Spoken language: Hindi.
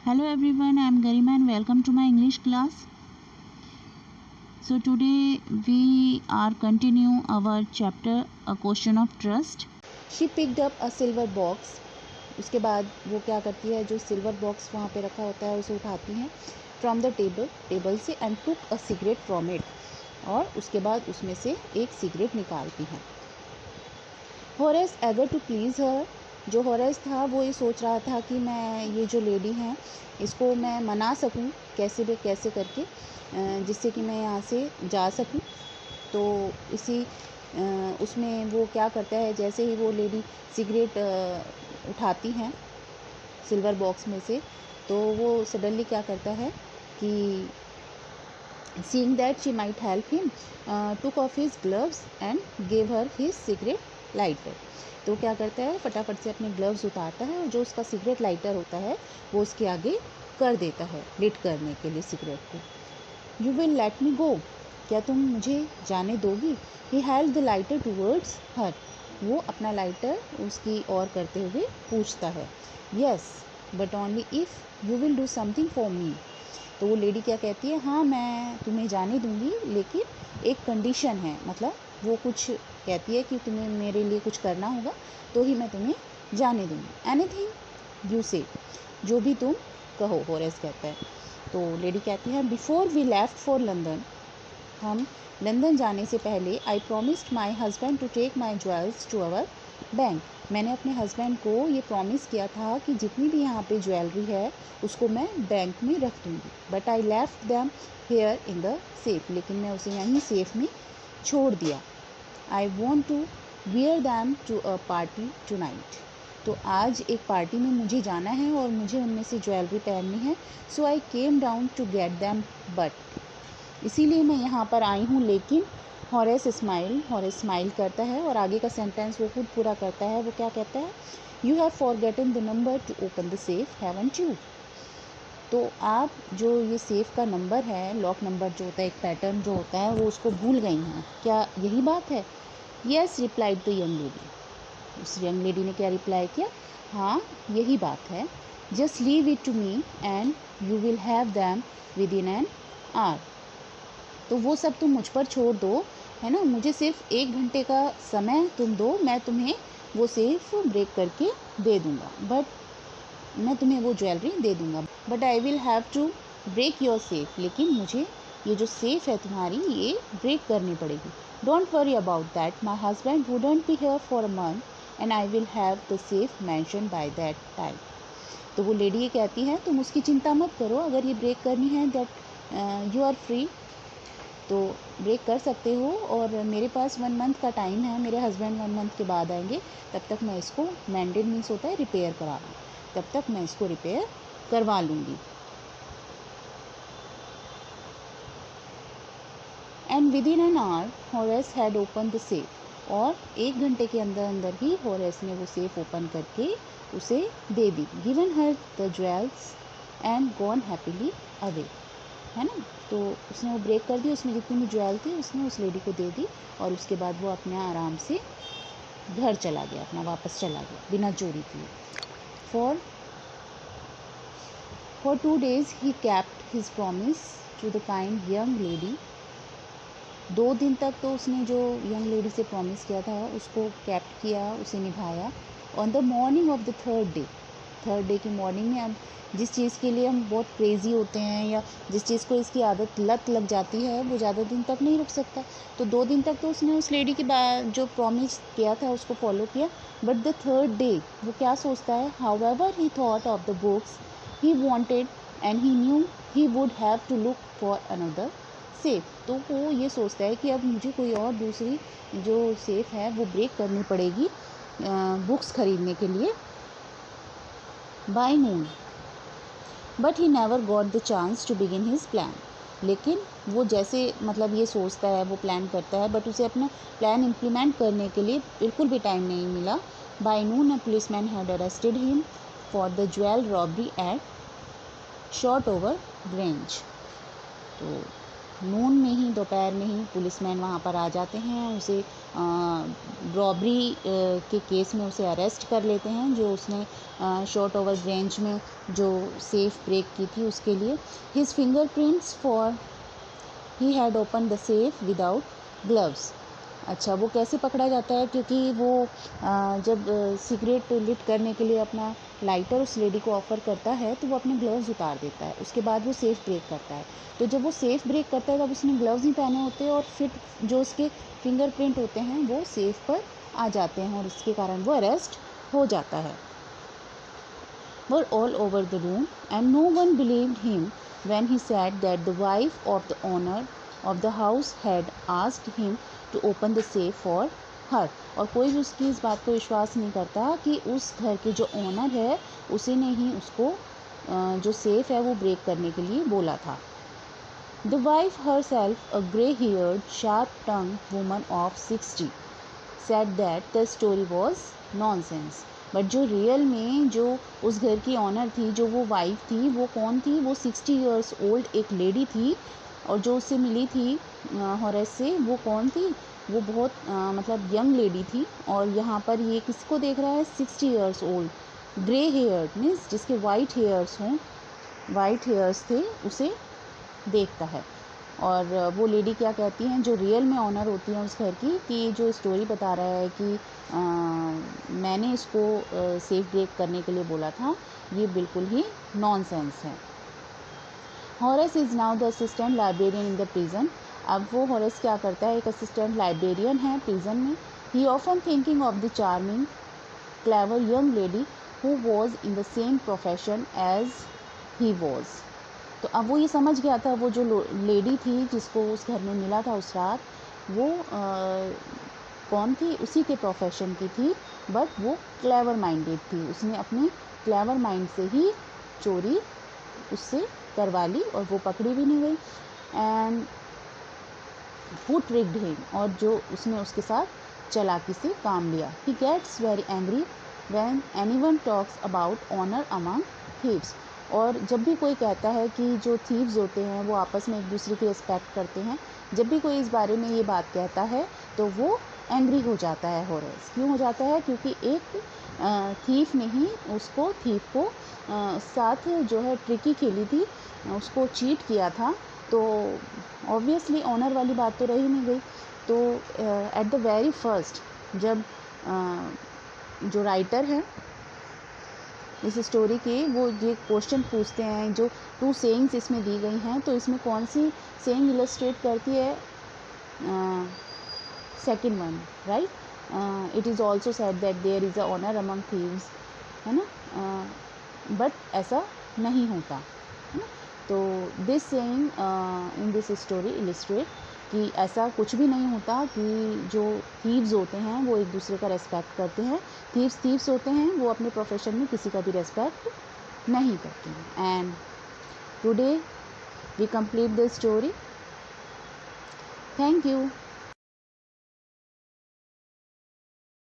Hello everyone, I am Garima and welcome to my English class. So today we are continue our chapter A Question of Trust. She picked up a silver box. उसके बाद वो क्या करती है, जो सिल्वर बॉक्स वहाँ पे रखा होता है उसे उठाती हैं फ्रॉम द टेबल से and took a cigarette from it, और उसके बाद उसमें से एक सिगरेट निकालती हैं. हॉरेस एगर टू प्लीज़ हर, जो हॉरेस था वो ये सोच रहा था कि मैं ये जो लेडी हैं इसको मैं मना सकूं कैसे भी कैसे करके, जिससे कि मैं यहाँ से जा सकूं. तो इसी उसमें वो क्या करता है, जैसे ही वो लेडी सिगरेट उठाती हैं सिल्वर बॉक्स में से, तो वो सडनली क्या करता है कि seeing that she might help him, took off his gloves and gave her his cigarette lighter. तो क्या करता है, फटाफट से अपने ग्लव्स उतारता है और जो उसका सिगरेट लाइटर होता है वो उसके आगे कर देता है लिट करने के लिए सिगरेट को. यू विल लेट मी गो, क्या तुम मुझे जाने दोगी. He held the lighter towards her, वो अपना लाइटर उसकी ओर करते हुए पूछता है. Yes but only if you will do something for me. तो वो लेडी क्या कहती है, हाँ मैं तुम्हें जाने दूंगी लेकिन एक कंडीशन है, मतलब वो कुछ कहती है कि तुम्हें मेरे लिए कुछ करना होगा तो ही मैं तुम्हें जाने दूंगी. एनीथिंग यू से, जो भी तुम कहो, होरेस कहता है. तो लेडी कहती है, before we left for London, हम लंदन जाने से पहले I promised my husband to take my jewels to our bank. मैंने अपने हस्बैंड को ये प्रॉमिस किया था कि जितनी भी यहाँ पे ज्वेलरी है उसको मैं बैंक में रख दूँगी. But I left them here in the safe, लेकिन मैं उसे यहीं सेफ में छोड़ दिया. I want to wear them to a party tonight. तो आज एक पार्टी में मुझे जाना है और मुझे उनमें से ज्वेलरी पहननी है. So I came down to get them, but इसीलिए मैं यहाँ पर आई हूँ. लेकिन हॉरेस स्माइल करता है और आगे का सेंटेंस वो खुद पूरा करता है. वो क्या कहता है, you have forgotten the number two open the safe haven't you. तो आप जो ये सेफ़ का नंबर है, लॉक नंबर जो होता है, एक पैटर्न जो होता है, वो उसको भूल गई हैं, क्या यही बात है. Yes replied the young lady. उस यंग लेडी ने क्या रिप्लाई किया, हाँ यही बात है. Just leave it to me and you will have them within an hour. तो वो सब तुम मुझ पर छोड़ दो, है ना, मुझे सिर्फ 1 घंटे का समय तुम दो, मैं तुम्हें वो सेफ ब्रेक करके दे दूँगा. बट मैं तुम्हें वो ज्वेलरी दे दूँगा. But I will have to break your safe, लेकिन मुझे ये जो सेफ है तुम्हारी ये ब्रेक करनी पड़ेगी. Don't worry about that, my husband wouldn't be here for a month and I will have the safe mention by that time. तो वो लेडी ये कहती है, तुम उसकी चिंता मत करो, अगर ये ब्रेक करनी है दैट यू आर फ्री, तो ब्रेक कर सकते हो, और मेरे पास 1 मंथ का टाइम है, मेरे हस्बैंड 1 मंथ के बाद आएंगे, तब तक मैं इसको, मैंडेड मीन्स होता है रिपेयर कराना, तब तक मैं इसको रिपेयर करवा लूँगी. And with in an our Horace had open the safe, और 1 घंटे के अंदर अंदर ही हॉरेस ने वो सेफ ओपन करके उसे दे दी. Given her the jewels and gone happily away, है ना. तो उसने वो ब्रेक कर दी, उसमें जितनी भी ज्वेल थी उसने उस लेडी को दे दी, और उसके बाद वो अपने आराम से घर चला गया, अपना वापस चला गया बिना चोरी किए. For 2 days he kept his promise to the kind young lady. 2 दिन तक तो उसने जो यंग लेडी से प्रॉमिस किया था उसको कैप्ट किया, उसे निभाया. On the morning of the third day की मॉर्निंग में, हम जिस चीज़ के लिए हम बहुत क्रेज़ी होते हैं या जिस चीज़ को इसकी आदत लत लग जाती है वो ज़्यादा दिन तक नहीं रुक सकता. तो 2 दिन तक तो उसने उस लेडी की बात जो प्रॉमिस किया था उसको फॉलो किया. बट द थर्ड डे वो क्या सोचता है, however he thought of the books he wanted and he knew he would have to look for another safe. तो वो ये सोचता है कि अब मुझे कोई और दूसरी जो सेफ है वो ब्रेक करनी पड़ेगी बुक्स ख़रीदने के लिए by noon. But he never got the chance to begin his plan. लेकिन वो जैसे, मतलब ये सोचता है, वो प्लान करता है, बट उसे अपना प्लान इम्प्लीमेंट करने के लिए बिल्कुल भी टाइम नहीं मिला. By noon a policeman had arrested him for the jewel robbery at short over range. तो नून में ही, दोपहर में ही पुलिसमैन वहाँ पर आ जाते हैं, उसे रॉबरी के केस में उसे अरेस्ट कर लेते हैं, जो उसने शॉर्ट ओवर ग्रेंज में जो सेफ ब्रेक की थी उसके लिए। His fingerprints for he had open the safe without gloves. अच्छा, वो कैसे पकड़ा जाता है, क्योंकि वो जब सिगरेट लिट करने के लिए अपना लाइटर उस लेडी को ऑफ़र करता है तो वो अपने ग्लव्स उतार देता है, उसके बाद वो सेफ़ ब्रेक करता है। तो जब वो सेफ़ ब्रेक करता है तब उसने ग्लव्स नहीं पहने होते और फिर जो उसके फिंगरप्रिंट होते हैं वो सेफ़ पर आ जाते हैं और इसके कारण वो अरेस्ट हो जाता है। Were all over the room and no one believed him when he said that the wife of the owner of the house had asked him to open the safe for her। और कोई भी उसकी इस बात को विश्वास नहीं करता कि उस घर के जो ओनर है उसी ने ही उसको जो सेफ है वो ब्रेक करने के लिए बोला था। The wife herself, a grey-haired, sharp-tongued woman of 60, said that the story was nonsense। But जो रियल में जो उस घर की ऑनर थी, जो वो वाइफ थी, वो कौन थी, वो 60 ईयर्स ओल्ड एक लेडी थी और जो उससे मिली थी हॉरेस से, वो कौन थी, वो बहुत मतलब यंग लेडी थी। और यहाँ पर ये किसको देख रहा है, 60 years old, grey heard means जिसके वाइट हेयर्स हों, वाइट हेयर्स थे, उसे देखता है। और वो लेडी क्या कहती हैं, जो रियल में ऑनर होती हैं उस घर की, कि जो स्टोरी बता रहा है कि मैंने इसको सेफ ब्रेक करने के लिए बोला था, ये बिल्कुल ही नॉनसेंस है। Horace is now the assistant librarian in the prison. अब वो हॉरेस क्या करता है, एक असिस्टेंट लाइब्रेरियन है प्रिजन में। He often thinking of the charming clever young lady who was in the same profession as he was. तो अब वो ये समझ गया था, वो जो लेडी थी जिसको उस घर में मिला था उस रात, वो कौन थी, उसी के प्रोफेशन की थी, बट वो क्लेवर माइंडेड थी। उसने अपने क्लेवर माइंड से ही चोरी उससे करवा ली और वो पकड़ी भी नहीं गई। एंड हु ट्रिक्ड हिम, और जो उसने उसके साथ चालाकी से काम लिया। He gets very angry when anyone talks about honour among thieves. और जब भी कोई कहता है कि जो थीव्स होते हैं वो आपस में एक दूसरे की रिस्पेक्ट करते हैं, जब भी कोई इस बारे में ये बात कहता है तो वो एंग्री हो जाता है हॉरेस। क्यों हो जाता है, क्योंकि एक थीफ ने ही उसको, थीफ को साथ जो है ट्रिकी खेली थी, उसको चीट किया था, तो ऑब्वियसली ऑनर वाली बात तो रही नहीं गई। तो एट द वेरी फर्स्ट जब जो राइटर है इस स्टोरी के, वो ये क्वेश्चन पूछते हैं, जो 2 सेइंग्स इसमें दी गई हैं, तो इसमें कौन सी सेइंग इलस्ट्रेट करती है, second one, right. It is also said that there is a honour among thieves, है ना, बट ऐसा नहीं होता, है ना। तो this saying in this story illustrate कि ऐसा कुछ भी नहीं होता, कि जो थीव्स होते हैं वो एक दूसरे का रेस्पेक्ट करते हैं। थीव्स होते हैं, वो अपने प्रोफेशन में किसी का भी रेस्पेक्ट नहीं करते हैं। And today we complete the story. Thank you.